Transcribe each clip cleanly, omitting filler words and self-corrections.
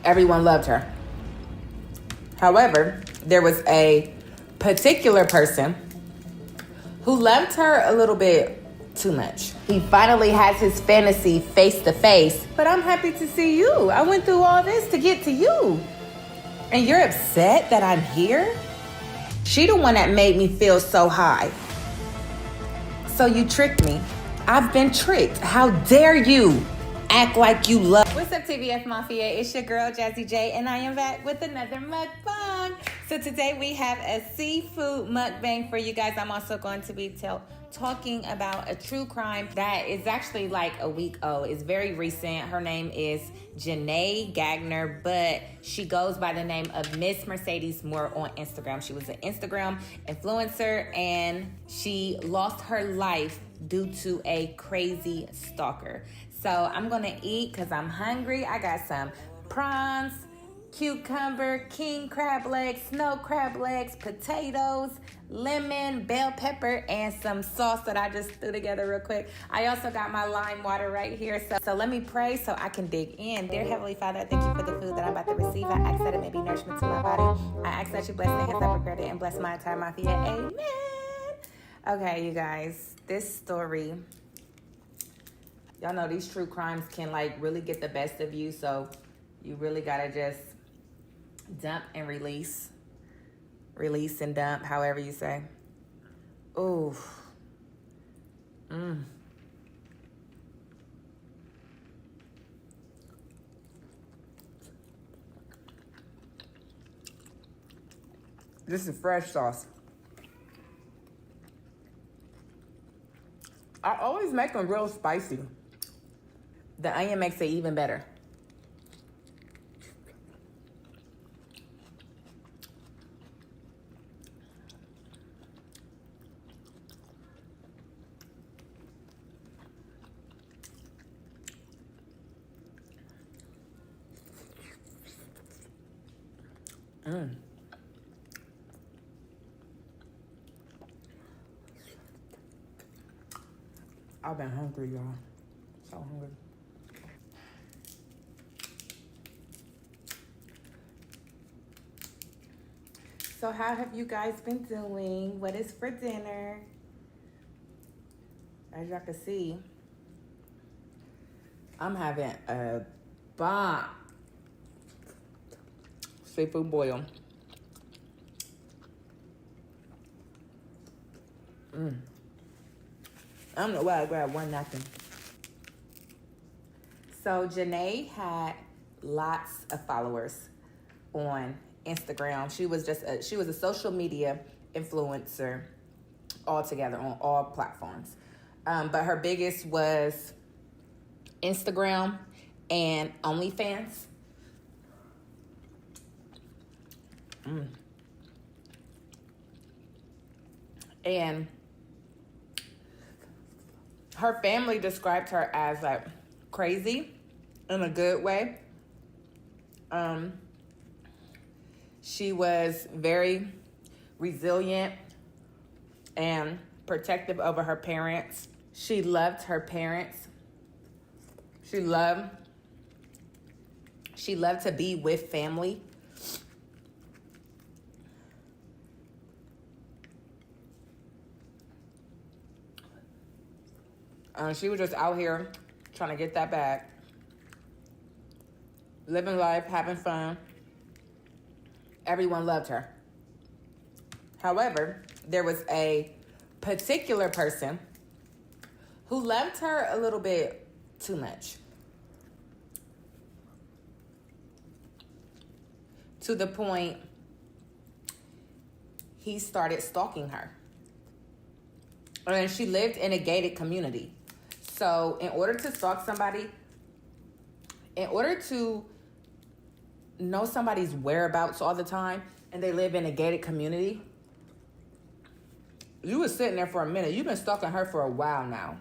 everyone loved her. However, there was a particular person who loved her a little bit too much. He finally has his fantasy face to face. But I'm happy to see you. I went through all this to get to you. And you're upset that I'm here? She the one that made me feel so high. So you tricked me. I've been tricked. How dare you act like you love. What's up, TVF Mafia? It's your girl, Jazzy J, and I am back with another mukbang. So today we have a seafood mukbang for you guys. I'm also going to be talking about a true crime that is actually like a week old. It's very recent. Her name is Janae Gagner, but she goes by the name of Miss Mercedes Moore on Instagram. She was an Instagram influencer, and she lost her life due to a crazy stalker. So I'm gonna eat because I'm hungry. I got some prawns, cucumber, king crab legs, snow crab legs, potatoes, lemon, bell pepper, and some sauce that I just threw together real quick. I also got my lime water right here. So let me pray so I can dig in. Dear Heavenly Father, I thank you for the food that I'm about to receive. I ask that it may be nourishment to my body. I ask that you bless the hands that prepared it and bless my entire mafia. Amen. Okay, you guys, this story, y'all know these true crimes can like really get the best of you. So you really gotta just dump and release. Release and dump, however you say. Ooh. This is fresh sauce. I always make them real spicy. The onion makes it even better. I've been hungry, y'all. So hungry. So how have you guys been doing? What is for dinner? As y'all can see, I'm having a bomb seafood boil. I don't know why I grabbed one napkin. So Janae had lots of followers on Instagram. She was a social media influencer altogether on all platforms. But her biggest was Instagram and OnlyFans. And her family described her as like crazy in a good way. She was very resilient and protective over her parents. She loved her parents. She loved to be with family. She was just out here trying to get that bag. Living life, having fun. Everyone loved her. However, there was a particular person who loved her a little bit too much. To the point he started stalking her. And she lived in a gated community. So in order to stalk somebody, in order to know somebody's whereabouts all the time, and they live in a gated community, you was sitting there for a minute. You've been stalking her for a while now.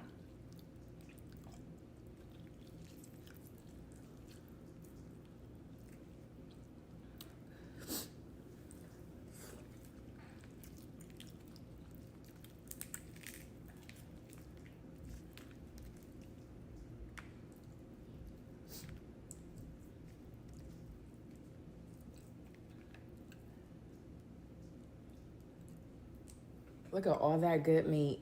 Look at all that good meat.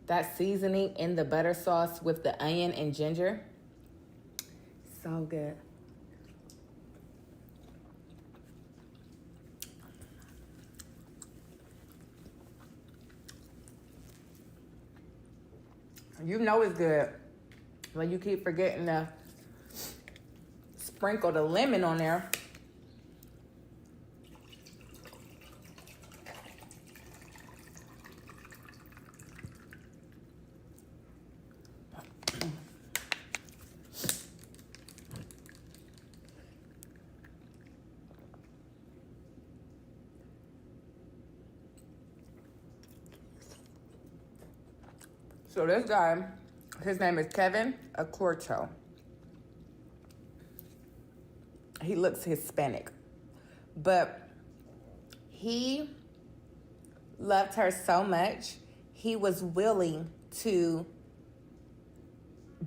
That seasoning in the butter sauce with the onion and ginger. So good. You know it's good when you keep forgetting to sprinkle the lemon on there. So this guy, his name is Kevin Acorto. He looks Hispanic, but he loved her so much, he was willing to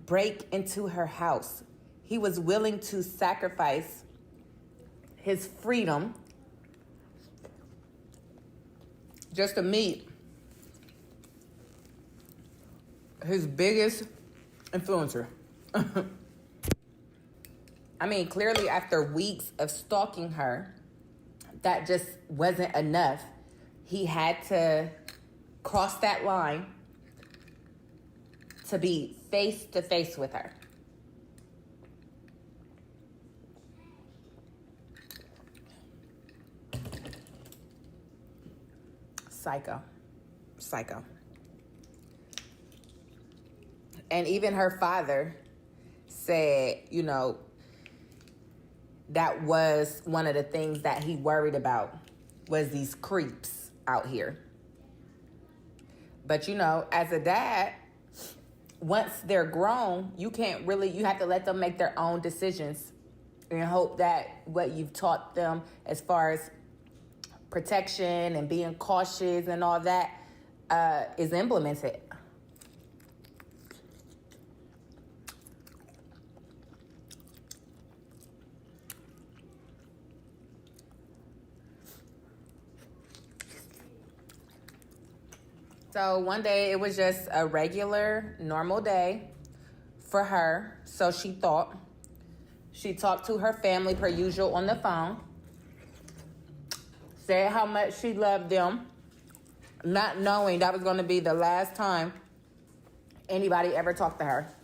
break into her house. He was willing to sacrifice his freedom just to meet his biggest influencer. I mean, clearly after weeks of stalking her, that just wasn't enough. He had to cross that line to be face to face with her. Psycho. And even her father said, you know, that was one of the things that he worried about, was these creeps out here. But, you know, as a dad, once they're grown, you have to let them make their own decisions and hope that what you've taught them as far as protection and being cautious and all that is implemented. So one day it was just a regular, normal day for her. So she thought. She talked to her family per usual on the phone. Said how much she loved them, not knowing that was going to be the last time anybody ever talked to her.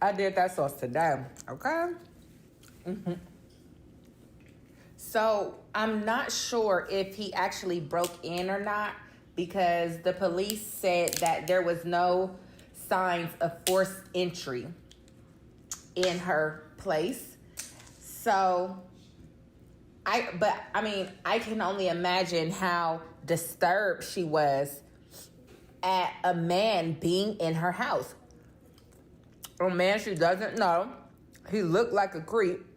I did that sauce today, okay? So I'm not sure if he actually broke in or not, because the police said that there was no signs of forced entry in her place. So I can only imagine how disturbed she was at a man being in her house. A man she doesn't know. He looked like a creep.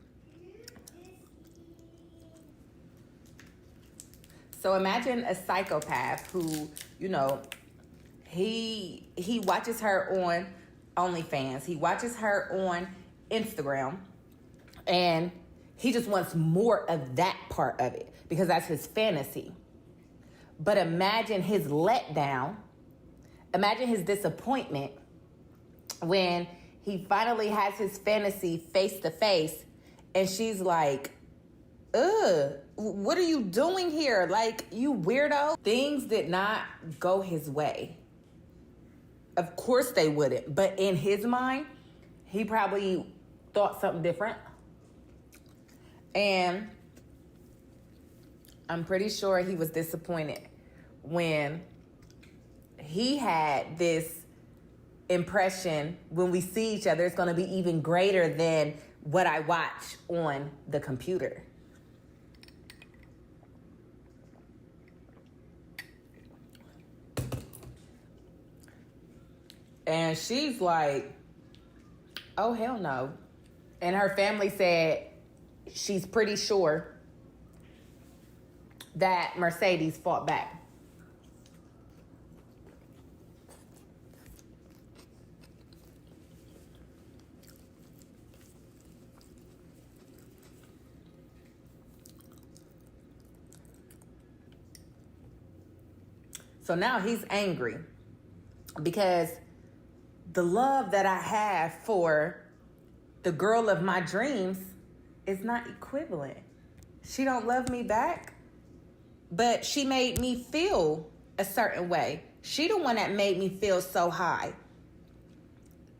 So imagine a psychopath who, you know, he watches her on OnlyFans. He watches her on Instagram. And he just wants more of that part of it because that's his fantasy. But imagine his letdown. Imagine his disappointment when he finally has his fantasy face to face and she's like, ugh, what are you doing here? Like, you weirdo. Things did not go his way. Of course they wouldn't. But in his mind, he probably thought something different. And I'm pretty sure he was disappointed when he had this impression, when we see each other, it's going to be even greater than what I watch on the computer. And she's like, oh, hell no. And her family said she's pretty sure that Mercedes fought back. So now he's angry because the love that I have for the girl of my dreams is not equivalent. She don't love me back, but she made me feel a certain way. She the one that made me feel so high.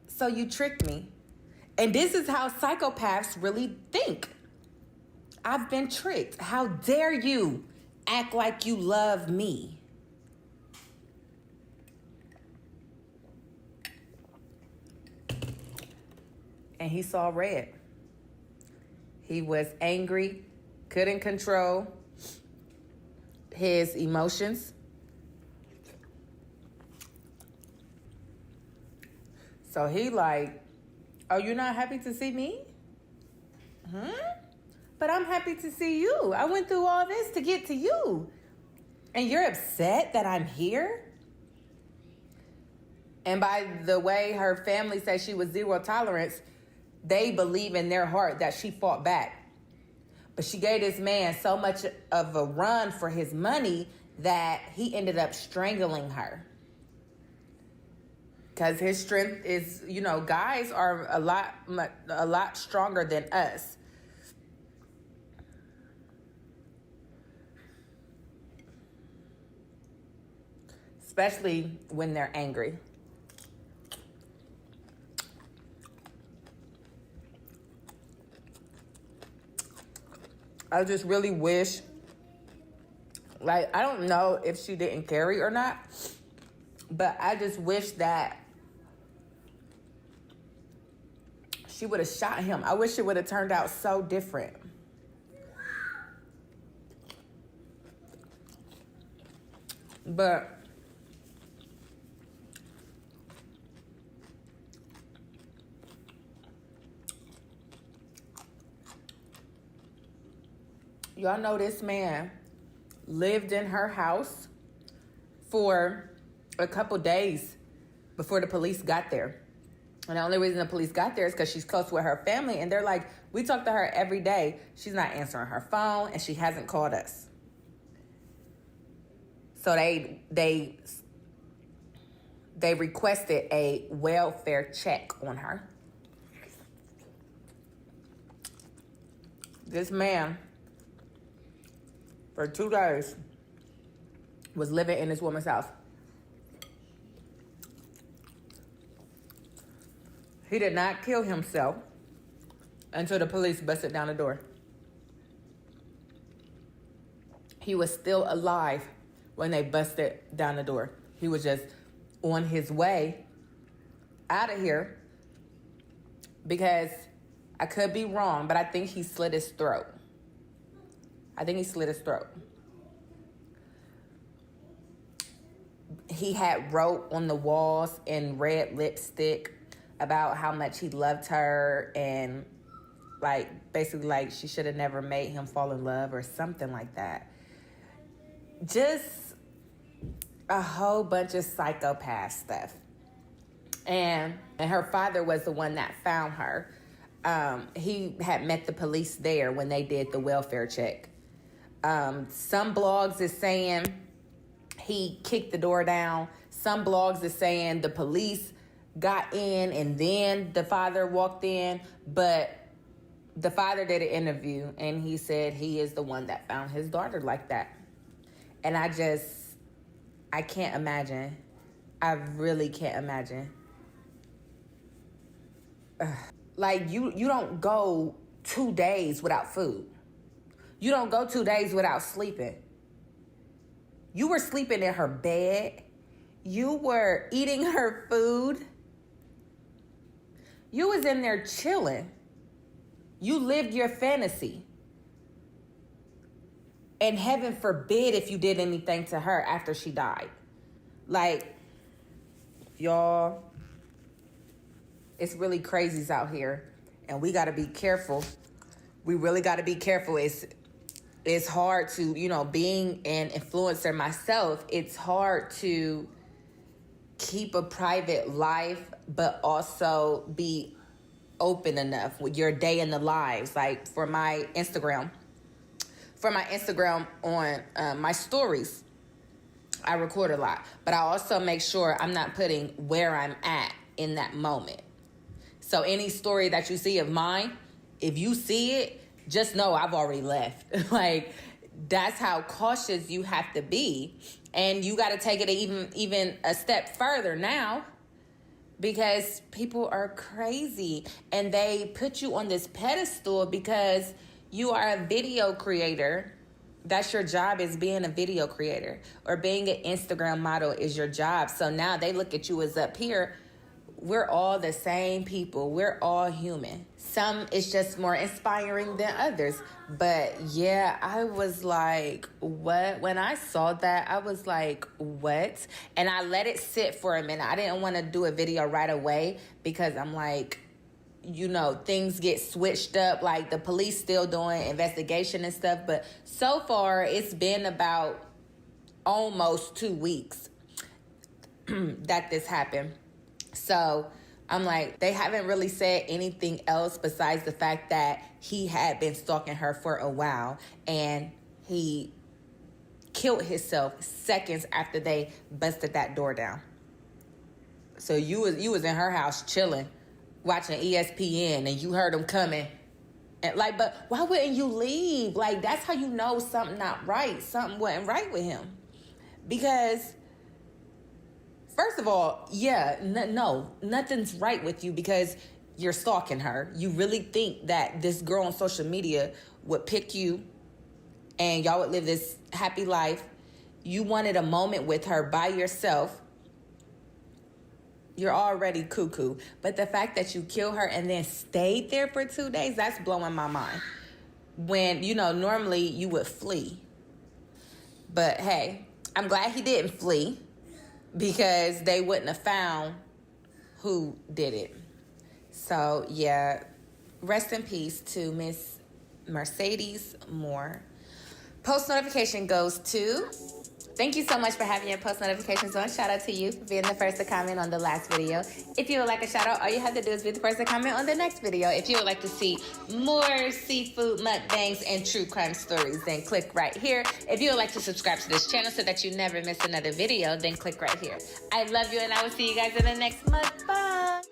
So you tricked me. And this is how psychopaths really think. I've been tricked. How dare you act like you love me? And he saw red. He was angry, couldn't control his emotions. So he like, oh, you're not happy to see me? But I'm happy to see you. I went through all this to get to you. And you're upset that I'm here? And by the way her family says she was zero tolerance, they believe in their heart that she fought back. But she gave this man so much of a run for his money that he ended up strangling her. Because his strength is, guys are a lot stronger than us. Especially when they're angry. I just really wish, I don't know if she didn't carry or not, but I just wish that she would have shot him. I wish it would have turned out so different. But y'all know this man lived in her house for a couple days before the police got there. And the only reason the police got there is because she's close with her family. And they're like, we talk to her every day. She's not answering her phone and she hasn't called us. So they requested a welfare check on her. This man, for 2 days, was living in this woman's house. He did not kill himself until the police busted down the door. He was still alive when they busted down the door. He was just on his way out of here because I could be wrong, but I think he slit his throat. He had wrote on the walls in red lipstick about how much he loved her and basically she should have never made him fall in love or something like that. Just a whole bunch of psychopath stuff. And her father was the one that found her. He had met the police there when they did the welfare check. Some blogs is saying he kicked the door down. Some blogs is saying the police got in and then the father walked in. But the father did an interview and he said he is the one that found his daughter like that. And I can't imagine. I really can't imagine. You don't go 2 days without food. You don't go 2 days without sleeping. You were sleeping in her bed. You were eating her food. You was in there chilling. You lived your fantasy. And heaven forbid if you did anything to her after she died. Y'all, it's really crazies out here. And we got to be careful. We really got to be careful. It's hard to, being an influencer myself, it's hard to keep a private life, but also be open enough with your day in the lives. Like for my Instagram on my stories, I record a lot, but I also make sure I'm not putting where I'm at in that moment. So any story that you see of mine, if you see it, just know I've already left. Like, that's how cautious you have to be. And you got to take it even a step further now, because people are crazy and they put you on this pedestal because you are a video creator. That's your job, is being a video creator, or being an Instagram model is your job. So now they look at you as up here. We're all the same people. We're all human. Some is just more inspiring than others. But yeah, I was like, what? When I saw that, I was like, what? And I let it sit for a minute. I didn't want to do a video right away because I'm like, you know, things get switched up. Like, the police still doing investigation and stuff. But so far, it's been about almost 2 weeks that this happened. So I'm like, they haven't really said anything else besides the fact that he had been stalking her for a while, and he killed himself seconds after they busted that door down. So you was in her house chilling, watching ESPN, and you heard him coming. And like, but why wouldn't you leave? Like, that's how you know something not right. Something wasn't right with him. Because first of all, yeah, no, nothing's right with you because you're stalking her. You really think that this girl on social media would pick you and y'all would live this happy life? You wanted a moment with her by yourself. You're already cuckoo. But the fact that you killed her and then stayed there for 2 days, that's blowing my mind. When, you know, normally you would flee. But hey, I'm glad he didn't flee, because they wouldn't have found who did it. So, yeah, rest in peace to Miss Mercedes Moore. Post notification goes to... Thank you so much for having your post notifications on. Shout out to you for being the first to comment on the last video. If you would like a shout out, all you have to do is be the first to comment on the next video. If you would like to see more seafood mukbangs and true crime stories, then click right here. If you would like to subscribe to this channel so that you never miss another video, then click right here. I love you, and I will see you guys in the next mukbang.